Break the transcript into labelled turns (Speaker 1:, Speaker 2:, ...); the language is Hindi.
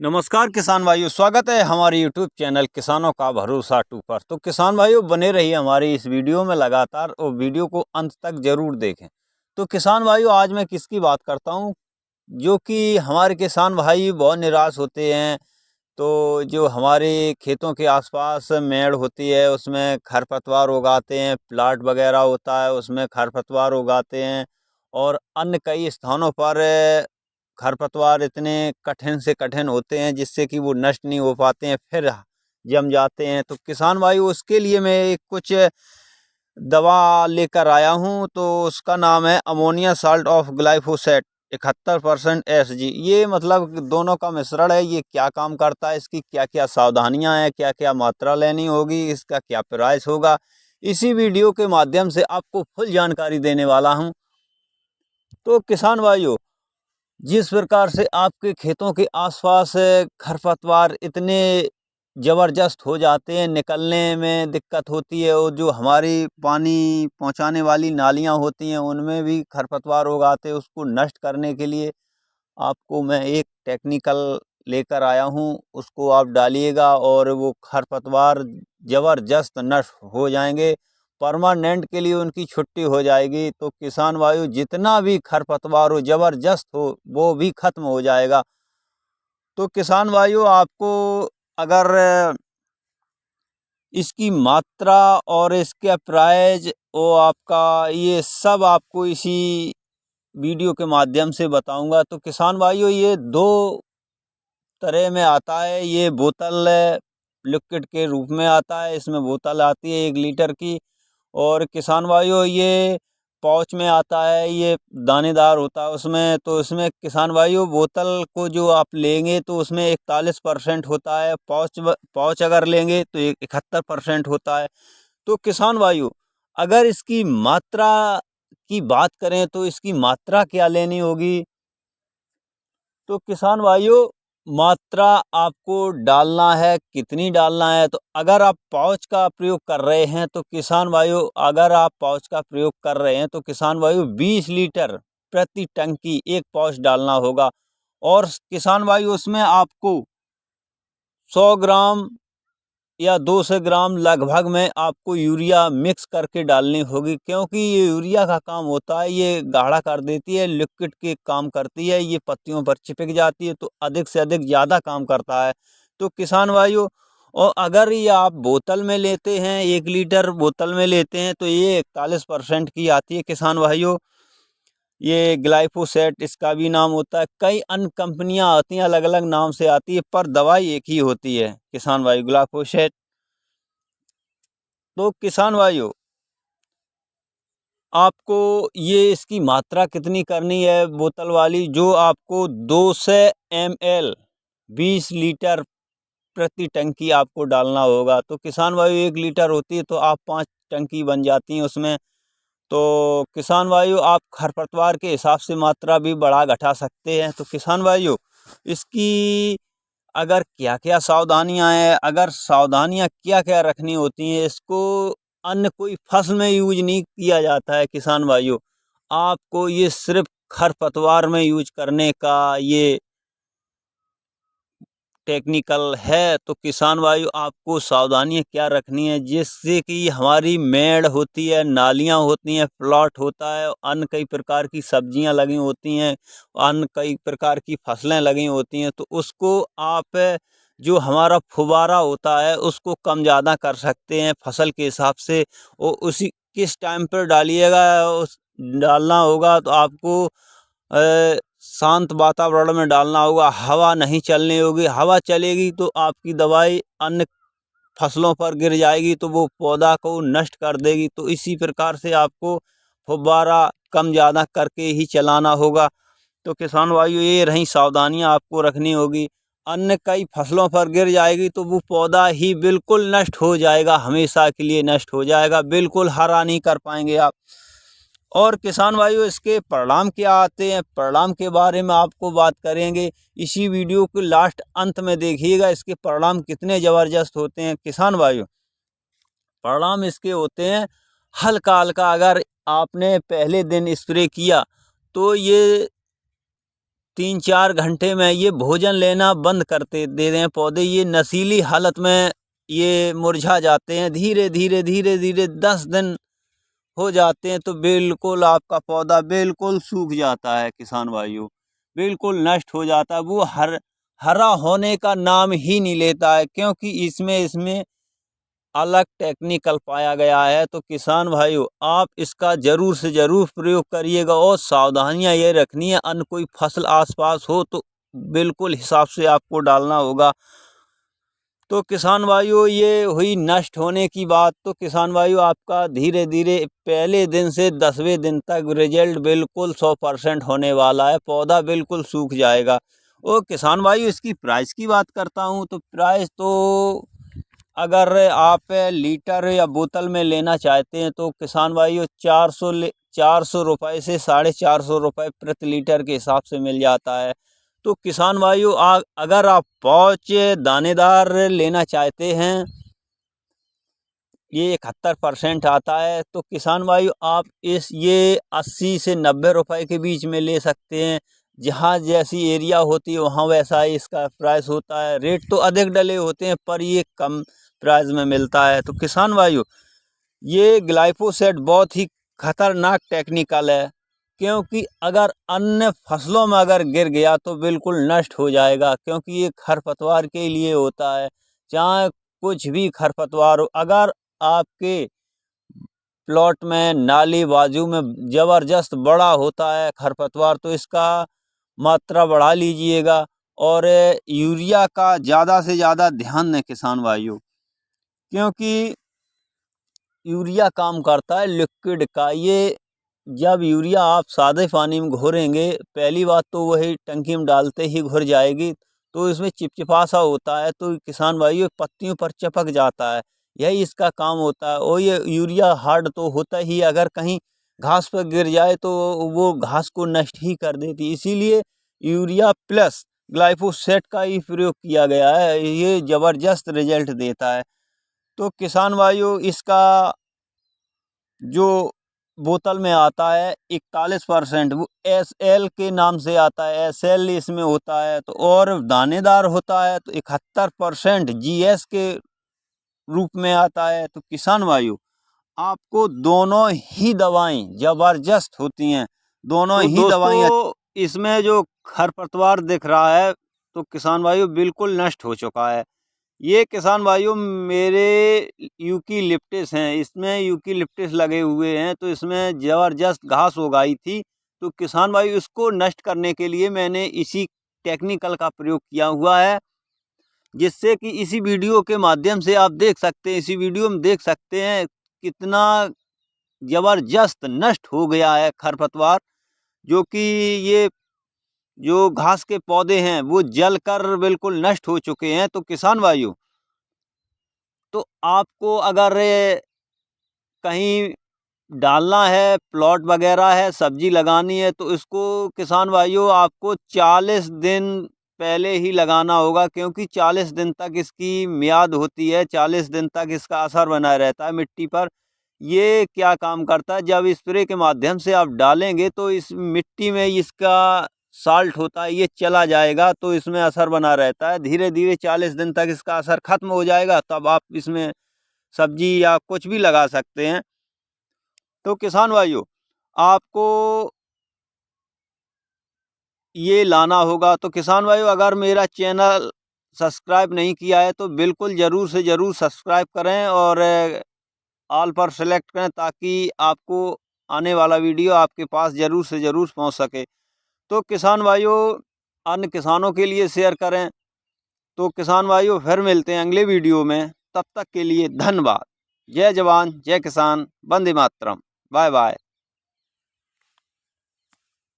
Speaker 1: नमस्कार किसान भाइयों, स्वागत है हमारे यूट्यूब चैनल किसानों का भरोसा 2 पर। तो किसान भाइयों, बने रहिए हमारी इस वीडियो में लगातार और वीडियो को अंत तक ज़रूर देखें। तो किसान भाइयों, आज मैं किसकी बात करता हूं, जो कि हमारे किसान भाई बहुत निराश होते हैं। तो जो हमारे खेतों के आसपास मेड़ होती है उसमें खरपतवार उगाते हैं, प्लाट वगैरह होता है उसमें खरपतवार उगाते हैं, और अन्य कई स्थानों पर खरपतवार इतने कठिन से कठिन होते हैं जिससे कि वो नष्ट नहीं हो पाते हैं, फिर जम जाते हैं। तो किसान भाई, उसके लिए मैं एक कुछ दवा लेकर आया हूँ। तो उसका नाम है ammonia salt of glyphosate 71% SG। ये मतलब दोनों का मिश्रण है। ये क्या काम करता है, इसकी क्या क्या सावधानियां हैं, क्या क्या मात्रा लेनी होगी, इसका क्या प्राइस होगा, इसी वीडियो के माध्यम से आपको फुल जानकारी देने वाला हूं। तो किसान भाइयों, जिस प्रकार से आपके खेतों के आसपास खरपतवार इतने ज़बरदस्त हो जाते हैं, निकलने में दिक्कत होती है, और जो हमारी पानी पहुंचाने वाली नालियां होती हैं उनमें भी खरपतवार उगाते हैं, उसको नष्ट करने के लिए आपको मैं एक टेक्निकल लेकर आया हूं। उसको आप डालिएगा और वो खरपतवार ज़बरदस्त नष्ट हो जाएंगे, परमानेंट के लिए उनकी छुट्टी हो जाएगी। तो किसान भाइयों, जितना भी खरपतवार हो ज़बरदस्त हो वो भी ख़त्म हो जाएगा। तो किसान भाइयों, आपको अगर इसकी मात्रा और इसका प्राइस वो आपका ये सब आपको इसी वीडियो के माध्यम से बताऊंगा। तो किसान भाइयों, ये दो तरह में आता है। ये बोतल लिक्विड के रूप में आता है, इसमें बोतल आती है 1 लीटर की। और किसान भाइयों, ये पाउच में आता है, ये दानेदार होता है उसमें। तो इसमें किसान भाइयों, बोतल को जो आप लेंगे तो उसमें 41% होता है, पाउच अगर लेंगे तो 71% होता है। तो किसान भाइयों, अगर इसकी मात्रा की बात करें तो इसकी मात्रा क्या लेनी होगी। तो किसान भाइयों, मात्रा आपको डालना है, कितनी डालना है। तो अगर आप पाउच का प्रयोग कर रहे हैं तो किसान भाइयों, अगर आप पाउच का प्रयोग कर रहे हैं तो किसान भाइयों 20 लीटर प्रति टंकी एक पाउच डालना होगा। और किसान भाइयों, उसमें आपको 100 ग्राम या 200 ग्राम लगभग में आपको यूरिया मिक्स करके डालनी होगी, क्योंकि ये यूरिया का काम होता है, ये गाढ़ा कर देती है, लिक्विड के काम करती है, ये पत्तियों पर चिपक जाती है, तो अधिक से अधिक ज़्यादा काम करता है। तो किसान भाइयों, और अगर ये आप बोतल में लेते हैं, 1 लीटर बोतल में लेते हैं, तो ये 41% की आती है किसान भाइयों। ये ग्लाइफोसेट इसका भी नाम होता है, कई अन्य कंपनियां आती हैं, अलग अलग नाम से आती है, पर दवाई एक ही होती है किसान भाई, ग्लाइफोसेट। तो किसान भाइयों, आपको ये इसकी मात्रा कितनी करनी है बोतल वाली, जो आपको 200 ml 20 लीटर प्रति टंकी आपको डालना होगा। तो किसान भाइयों, 1 लीटर होती है तो आप 5 टंकी बन जाती हैं उसमें। तो किसान भाइयों, आप खरपतवार के हिसाब से मात्रा भी बढ़ा घटा सकते हैं। तो किसान भाइयों, इसकी अगर क्या क्या सावधानियां हैं, अगर सावधानियां क्या क्या रखनी होती हैं, इसको अन्य कोई फसल में यूज नहीं किया जाता है किसान भाइयों। आपको ये सिर्फ खरपतवार में यूज करने का ये टेक्निकल है। तो किसान भाइयों, आपको सावधानियां क्या रखनी है, जिससे कि हमारी मेड़ होती है, नालियां होती हैं, प्लॉट होता है, अन्य कई प्रकार की सब्जियां लगी होती हैं, अन्य कई प्रकार की फसलें लगी होती हैं, तो उसको आप जो हमारा फुवारा होता है उसको कम ज़्यादा कर सकते हैं फसल के हिसाब से। और उसी किस टाइम पर डालिएगा, उस डालना होगा तो आपको शांत वातावरण में डालना होगा, हवा नहीं चलनी होगी। हवा चलेगी तो आपकी दवाई अन्य फसलों पर गिर जाएगी, तो वो पौधा को नष्ट कर देगी। तो इसी प्रकार से आपको फुब्बारा कम ज़्यादा करके ही चलाना होगा। तो किसान भाइयों, ये रही सावधानियां आपको रखनी होगी। अन्य कई फसलों पर गिर जाएगी तो वो पौधा ही बिल्कुल नष्ट हो जाएगा, हमेशा के लिए नष्ट हो जाएगा, बिल्कुल हरा नहीं कर पाएंगे आप। और किसान भाइयों, इसके परिणाम क्या आते हैं, परिणाम के बारे में आपको बात करेंगे। इसी वीडियो के लास्ट अंत में देखिएगा इसके परिणाम कितने ज़बरदस्त होते हैं किसान भाइयों। परिणाम इसके होते हैं, हल्का हल्का अगर आपने पहले दिन स्प्रे किया तो ये 3-4 घंटे में ये भोजन लेना बंद करते दे दें पौधे, ये नशीली हालत में ये मुरझा जाते हैं। धीरे धीरे धीरे धीरे 10 दिन हो जाते हैं तो बिल्कुल आपका पौधा बिल्कुल सूख जाता है किसान भाइयों, बिल्कुल नष्ट हो जाता है। वो हरा होने का नाम ही नहीं लेता है, क्योंकि इसमें अलग टेक्निकल पाया गया है। तो किसान भाइयों, आप इसका ज़रूर से ज़रूर प्रयोग करिएगा और सावधानियां ये रखनी है। अन्य कोई फसल आसपास हो तो बिल्कुल हिसाब से आपको डालना होगा। तो किसान भाइयों, ये हुई नष्ट होने की बात। तो किसान भाइयों, आपका धीरे धीरे पहले दिन से 10वें दिन तक रिजल्ट बिल्कुल 100% होने वाला है, पौधा बिल्कुल सूख जाएगा। और किसान भाइयों, इसकी प्राइस की बात करता हूँ तो प्राइस तो अगर आप लीटर या बोतल में लेना चाहते हैं तो किसान भाइयों 400 रुपये से 450 रुपये प्रति लीटर के हिसाब से मिल जाता है। तो किसान भाइयों, अगर आप पाउच दानेदार लेना चाहते हैं, ये 71% आता है। तो किसान भाइयों, आप ये 80 से 90 रुपये के बीच में ले सकते हैं। जहाँ जैसी एरिया होती है वहाँ वैसा ही इसका प्राइस होता है। रेट तो अधिक डले होते हैं पर ये कम प्राइस में मिलता है। तो किसान भाइयों, ये ग्लाइफोसेट बहुत ही खतरनाक टेक्निकल है, क्योंकि अगर अन्य फसलों में अगर गिर गया तो बिल्कुल नष्ट हो जाएगा, क्योंकि ये खरपतवार के लिए होता है। चाहे कुछ भी खरपतवार हो, अगर आपके प्लॉट में नाली बाजू में ज़बरदस्त बड़ा होता है खरपतवार तो इसका मात्रा बढ़ा लीजिएगा। और यूरिया का ज़्यादा से ज़्यादा ध्यान दें किसान भाइयों, क्योंकि यूरिया काम करता है लिक्विड का। ये जब यूरिया आप सादे पानी में घोरेंगे, पहली बात तो वही टंकी में डालते ही घुर जाएगी, तो इसमें चिपचिपा सा होता है, तो किसान भाइयों पत्तियों पर चिपक जाता है, यही इसका काम होता है। और ये यूरिया हार्ड तो होता ही, अगर कहीं घास पर गिर जाए तो वो घास को नष्ट ही कर देती। इसीलिए यूरिया प्लस ग्लाइफोसेट का ही प्रयोग किया गया है, ये ज़बरदस्त रिजल्ट देता है। तो किसान भाइयों, इसका जो बोतल में आता है 41%, वो SL के नाम से आता है, SL इसमें होता है। तो और दानेदार होता है तो 71% GS के रूप में आता है। तो किसान भाइयों, आपको दोनों ही दवाएं ज़बरदस्त होती हैं, दोनों ही दवाएं। इसमें जो खरपतवार दिख रहा है तो किसान भाइयों बिल्कुल नष्ट हो चुका है। ये किसान भाइयों मेरे यूकेलिप्टस हैं, इसमें यूकेलिप्टस लगे हुए हैं, तो इसमें ज़बरदस्त घास उगाई थी। तो किसान भाई, इसको नष्ट करने के लिए मैंने इसी टेक्निकल का प्रयोग किया हुआ है, जिससे कि इसी वीडियो के माध्यम से आप देख सकते हैं, इसी वीडियो में देख सकते हैं कितना ज़बरदस्त नष्ट हो गया है खरपतवार। जो कि ये जो घास के पौधे हैं वो जलकर बिल्कुल नष्ट हो चुके हैं। तो किसान भाइयों, तो आपको अगर कहीं डालना है, प्लॉट वगैरह है, सब्जी लगानी है, तो इसको किसान भाइयों आपको 40 दिन पहले ही लगाना होगा, क्योंकि 40 दिन तक इसकी मियाद होती है, 40 दिन तक इसका असर बना रहता है मिट्टी पर। ये क्या काम करता है, जब स्प्रे के माध्यम से आप डालेंगे तो इस मिट्टी में इसका साल्ट होता है, ये चला जाएगा, तो इसमें असर बना रहता है। धीरे धीरे 40 दिन तक इसका असर खत्म हो जाएगा, तब आप इसमें सब्जी या कुछ भी लगा सकते हैं। तो किसान भाइयों, आपको ये लाना होगा। तो किसान भाइयों, अगर मेरा चैनल सब्सक्राइब नहीं किया है तो बिल्कुल ज़रूर से ज़रूर सब्सक्राइब करें और ऑल पर सेलेक्ट करें, ताकि आपको आने वाला वीडियो आपके पास ज़रूर से ज़रूर पहुंच सके। तो किसान भाइयों, अन्य किसानों के लिए शेयर करें। तो किसान भाइयों, फिर मिलते हैं अगले वीडियो में, तब तक के लिए धन्यवाद। जय जवान जय किसान, वंदे मातरम, बाय बाय।